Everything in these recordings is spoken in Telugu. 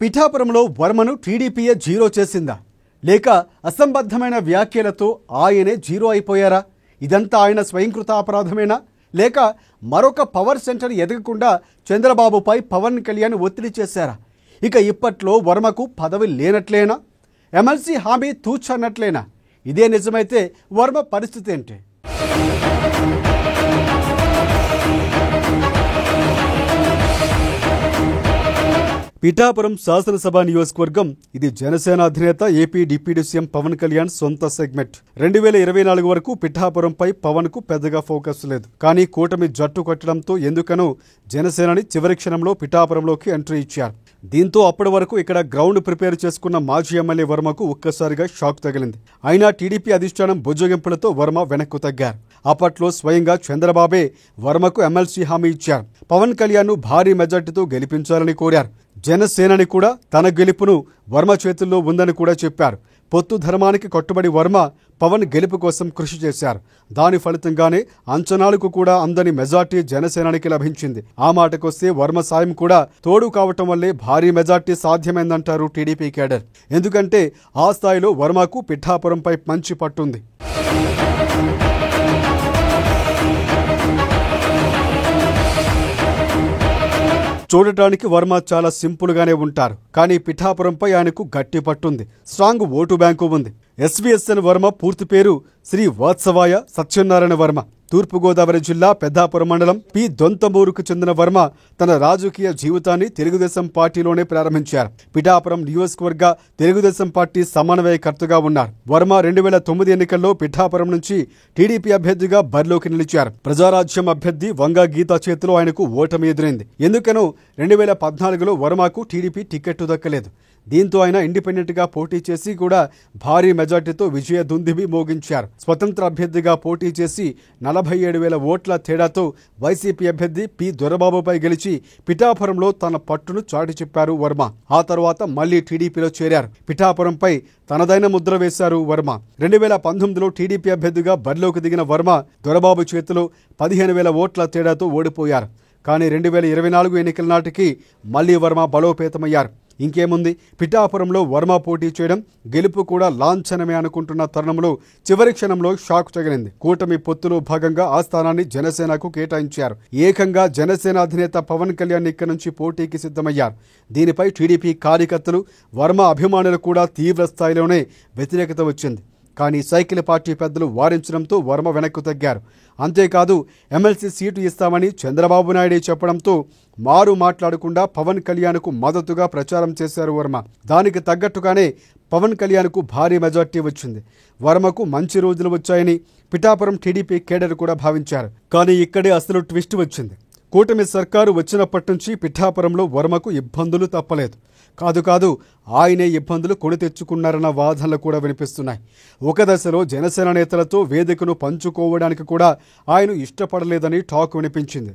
పిఠాపురంలో వర్మను టీడీపీయే జీరో చేసిందా లేక అసంబద్ధమైన వ్యాఖ్యలతో ఆయనే జీరో అయిపోయారా? ఇదంతా ఆయన స్వయంకృత అపరాధమేనా లేక మరొక పవర్ సెంటర్ ఎదగకుండా చంద్రబాబుపై పవన్ కళ్యాణ్ ఒత్తిడి చేశారా? ఇక ఇప్పట్లో వర్మకు పదవి లేనట్లేనా? ఎమ్మెల్సీ హామీ తూచన్నట్లేనా? ఇదే నిజమైతే వర్మ పరిస్థితి ఏంటి? పిఠాపురం శాసనసభ నియోజకవర్గం ఇది జనసేన అధినేత AP deputy CM Pawan Kalyan సొంత సెగ్మెంట్. 2024 వరకు పిఠాపురంపై పవన్ కు పెద్దగా ఫోకస్ లేదు. కానీ కూటమి జట్టు కట్టడంతో ఎందుకనో జనసేనని చివరి క్షణంలో పిఠాపురంలోకి ఎంట్రీ ఇచ్చారు. దీంతో అప్పటి వరకు ఇక్కడ గ్రౌండ్ ప్రిపేర్ చేసుకున్న మాజీ ఎమ్మెల్యే వర్మకు ఒక్కసారిగా షాక్ తగిలింది. అయినా టీడీపీ అధిష్టానం బుజ్జగింపులతో వర్మ వెనక్కు తగ్గారు. అప్పట్లో స్వయంగా చంద్రబాబే వర్మకు ఎమ్మెల్సీ హామీ ఇచ్చారు. పవన్ కళ్యాణ్ భారీ మెజార్టీతో గెలిపించాలని కోరారు. జనసేనని కూడా తన గెలుపును వర్మ చేతుల్లో ఉందని కూడా చెప్పారు. పొత్తు ధర్మానికి కట్టుబడి వర్మ పవన్ గెలుపు కోసం కృషి చేశారు. దాని ఫలితంగానే అంచనాలకు కూడా అందని మెజార్టీ జనసేనానికి లభించింది. ఆ మాటకొస్తే వర్మ సాయం కూడా తోడు కావటం వల్లే భారీ మెజార్టీ సాధ్యమైందంటారు టీడీపీ కేడర్. ఎందుకంటే ఆ స్థాయిలో వర్మకు పిఠాపురంపై మంచి పట్టుంది. చూడటానికి వర్మ చాలా సింపుల్ గానే ఉంటారు. కానీ పిఠాపురంపై ఆయనకు గట్టి పట్టుంది. స్ట్రాంగ్ ఓటు బ్యాంకు ఉంది. ఎస్వీఎస్ఎన్ వర్మ పూర్తి పేరు శ్రీ వాత్సవాయ సత్యనారాయణ వర్మ. తూర్పుగోదావరి జిల్లా పెద్దాపురం మండలం పి దొంతమూరుకు చెందిన వర్మ తన రాజకీయ జీవితాన్ని తెలుగుదేశం పార్టీలోనే ప్రారంభించారు. పిఠాపురం నియోజకవర్గ తెలుగుదేశం పార్టీ సమన్వయకర్తగా ఉన్నారు. వర్మ 2009 ఎన్నికల్లో పిఠాపురం నుంచి టీడీపీ అభ్యర్థిగా బరిలోకి నిలిచారు. ప్రజారాజ్యం అభ్యర్థి వంగ గీత చేతిలో ఆయనకు ఓటమి ఎదురైంది. ఎందుకనో 2014లో వర్మకు టీడీపీ టికెట్ దక్కలేదు. దీంతో ఆయన ఇండిపెండెంట్ గా పోటీ చేసి కూడా భారీ మెజార్టీతో విజయ దుందుబి మోగించారు. స్వతంత్ర అభ్యర్థిగా పోటీ చేసి 47,000 ఓట్ల తేడాతో వైసీపీ అభ్యర్థి పి దొరబాబుపై గెలిచి పిఠాపురంలో తన పట్టును చాటి చెప్పారు వర్మ. ఆ తర్వాత మళ్లీ టీడీపీలో చేరారు. పిఠాపురంపై తనదైన ముద్ర వేశారు వర్మ. 2019లో టీడీపీ అభ్యర్థిగా బరిలోకి దిగిన వర్మ దొరబాబు చేతిలో 15,000 ఓట్ల తేడాతో ఓడిపోయారు. కానీ 2024 ఎన్నికల నాటికి మళ్లీ వర్మ బలోపేతమయ్యారు. ఇంకేముంది, పిఠాపురంలో వర్మ పోటీ చేయడం గెలుపు కూడా లాంఛనమే అనుకుంటున్న తరుణంలో చివరి క్షణంలో షాక్ తగిలింది. కూటమి పొత్తులో భాగంగా ఆ స్థానాన్ని జనసేనకు కేటాయించారు. ఏకంగా జనసేన అధినేత పవన్ కళ్యాణ్ ఇక్కడి నుంచి పోటీకి సిద్ధమయ్యారు. దీనిపై టీడీపీ కార్యకర్తలు వర్మ అభిమానులు కూడా తీవ్ర స్థాయిలోనే వ్యతిరేకత వచ్చింది. కానీ సైకిల్ పార్టీ పెద్దలు వారించడంతో వర్మ వెనక్కు తగ్గారు. అంతేకాదు ఎమ్మెల్సీ సీటు ఇస్తామని చంద్రబాబు నాయుడే చెప్పడంతో మారు మాట్లాడకుండా పవన్ కళ్యాణ్కు మద్దతుగా ప్రచారం చేశారు వర్మ. దానికి తగ్గట్టుగానే పవన్ కళ్యాణ్కు భారీ మెజార్టీ వచ్చింది. వర్మకు మంచి రోజులు వచ్చాయని పిఠాపురం టీడీపీ కేడర్ కూడా భావించారు. కానీ ఇక్కడే అసలు ట్విస్ట్ వచ్చింది. కూటమి సర్కారు వచ్చినప్పటి నుంచి పిఠాపురంలో వర్మకు ఇబ్బందులు తప్పలేదు. కాదు ఆయనే ఇబ్బందులు కొని తెచ్చుకున్నారన్న వాదనలు కూడా వినిపిస్తున్నాయి. ఒక దశలో జనసేన నేతలతో వేదికను పంచుకోవడానికి కూడా ఆయన ఇష్టపడలేదని టాక్ వినిపించింది.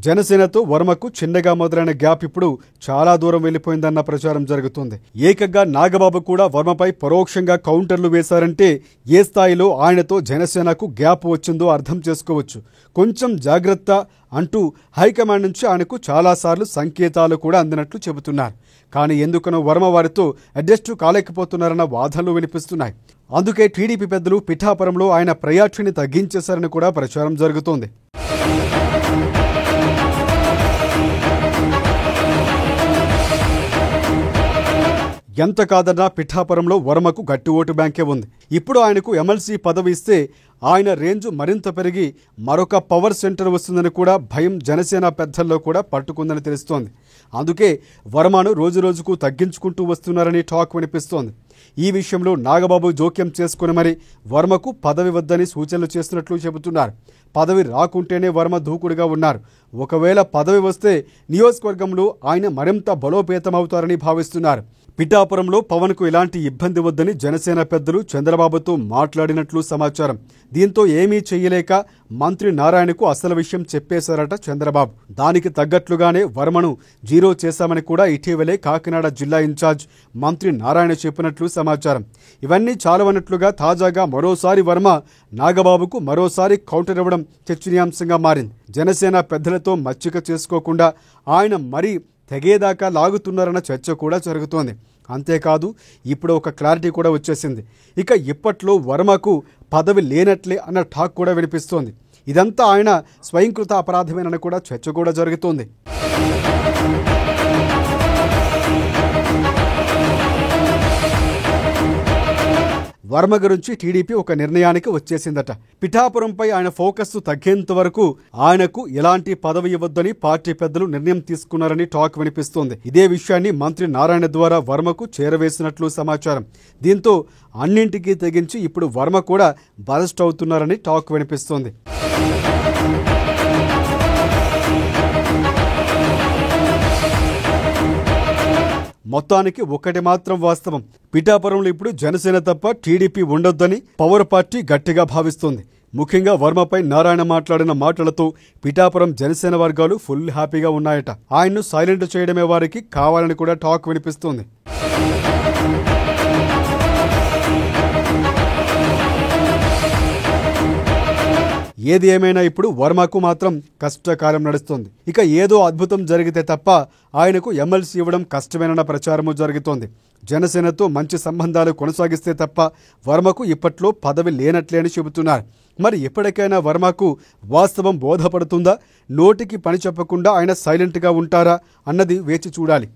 జనసేనతో వర్మకు చిన్నగా మొదలైన గ్యాప్ ఇప్పుడు చాలా దూరం వెళ్లిపోయిందన్న ప్రచారం జరుగుతుంది. ఏకంగా నాగబాబు కూడా వర్మపై పరోక్షంగా కౌంటర్లు వేశారంటే ఏ స్థాయిలో ఆయనతో జనసేనకు గ్యాప్ వచ్చిందో అర్థం చేసుకోవచ్చు. కొంచెం జాగ్రత్త అంటూ హైకమాండ్ నుంచి ఆయనకు చాలాసార్లు సంకేతాలు కూడా అందినట్లు చెబుతున్నారు. కానీ ఎందుకనో వర్మ వారితో అడ్జస్ట్ కాలేకపోతున్నారన్న వాదనలు వినిపిస్తున్నాయి. అందుకే టీడీపీ పెద్దలు పిఠాపురంలో ఆయన ప్రయాక్షిని తగ్గించేశారని కూడా ప్రచారం జరుగుతోంది. ఎంత కాదన్నా పిఠాపురంలో వర్మకు గట్టి ఓటు బ్యాంకే ఉంది. ఇప్పుడు ఆయనకు ఎమ్మెల్సీ పదవి ఇస్తే ఆయన రేంజ్ మరింత పెరిగి మరొక పవర్ సెంటర్ వస్తుందని కూడా భయం జనసేన పెద్దల్లో కూడా పట్టుకుందని తెలుస్తోంది. అందుకే వర్మను రోజురోజుకు తగ్గించుకుంటూ వస్తున్నారని టాక్ వినిపిస్తోంది. ఈ విషయంలో నాగబాబు జోక్యం చేసుకుని మరి వర్మకు పదవి వద్దని సూచనలు చేస్తున్నట్లు చెబుతున్నారు. పదవి రాకుంటేనే వర్మ దూకుడుగా ఉన్నారు. ఒకవేళ పదవి వస్తే నియోజకవర్గంలో ఆయన మరింత బలోపేతమవుతారని భావిస్తున్నారు. పిఠాపురంలో పవన్కు ఎలాంటి ఇబ్బంది వద్దని జనసేన పెద్దలు చంద్రబాబుతో మాట్లాడినట్లు సమాచారం. దీంతో ఏమీ చెయ్యలేక మంత్రి నారాయణకు అసలు విషయం చెప్పేశారట చంద్రబాబు. దానికి తగ్గట్లుగానే వర్మను జీరో చేశామని కూడా ఇటీవలే కాకినాడ జిల్లా ఇన్ఛార్జ్ మంత్రి నారాయణ చెప్పినట్లు సమాచారం. ఇవన్నీ చాలవన్నట్లుగా తాజాగా మరోసారి వర్మ నాగబాబుకు మరోసారి కౌంటర్ ఇవ్వడం చర్చనీయాంశంగా మారింది. జనసేన పెద్దలతో మచ్చిక చేసుకోకుండా ఆయన మరీ తెగేదాకా లాగుతున్నారన్న చర్చ కూడా జరుగుతోంది. అంతేకాదు ఇప్పుడు ఒక క్లారిటీ కూడా వచ్చేసింది. ఇక ఇప్పట్లో వర్మకు పదవి లేనట్లే అన్న టాక్ కూడా వినిపిస్తోంది. ఇదంతా ఆయన స్వయంకృత అపరాధమేనని కూడా చర్చ కూడా జరుగుతోంది. వర్మ గురించి టీడీపీ ఒక నిర్ణయానికి వచ్చేసిందట. పిఠాపురంపై ఆయన ఫోకస్ తగ్గేంత వరకు ఆయనకు ఎలాంటి పదవి ఇవ్వొద్దని పార్టీ పెద్దలు నిర్ణయం తీసుకున్నారని టాక్ వినిపిస్తోంది. ఇదే విషయాన్ని మంత్రి నారాయణ ద్వారా వర్మకు చేరవేసినట్లు సమాచారం. దీంతో అన్నింటికీ తెగించి ఇప్పుడు వర్మ కూడా బరస్ట్ అవుతున్నారని టాక్ వినిపిస్తోంది. మొత్తానికి ఒకటి మాత్రం వాస్తవం, పిఠాపురంలో ఇప్పుడు జనసేన తప్ప టీడీపీ ఉండొద్దని పవర్ పార్టీ గట్టిగా భావిస్తోంది. ముఖ్యంగా వర్మపై నారాయణ మాట్లాడిన మాటలతో పిఠాపురం జనసేన వర్గాలు ఫుల్ హ్యాపీగా ఉన్నాయట. ఆయన్ను సైలెంట్ చేయడమే వారికి కావాలని కూడా టాక్ వినిపిస్తోంది. ఏది ఏమైనా ఇప్పుడు వర్మకు మాత్రం కష్టకాలం నడుస్తోంది. ఇక ఏదో అద్భుతం జరిగితే తప్ప ఆయనకు ఎమ్మెల్సీ ఇవ్వడం కష్టమేనన్న ప్రచారము జరుగుతోంది. జనసేనతో మంచి సంబంధాలు కొనసాగిస్తే తప్ప వర్మకు ఇప్పట్లో పదవి లేనట్లే అని చెబుతున్నారు. మరి ఎప్పటికైనా వర్మకు వాస్తవం బోధపడుతుందా? నోటికి పని చెప్పకుండా ఆయన సైలెంట్గా ఉంటారా అన్నది వేచి చూడాలి.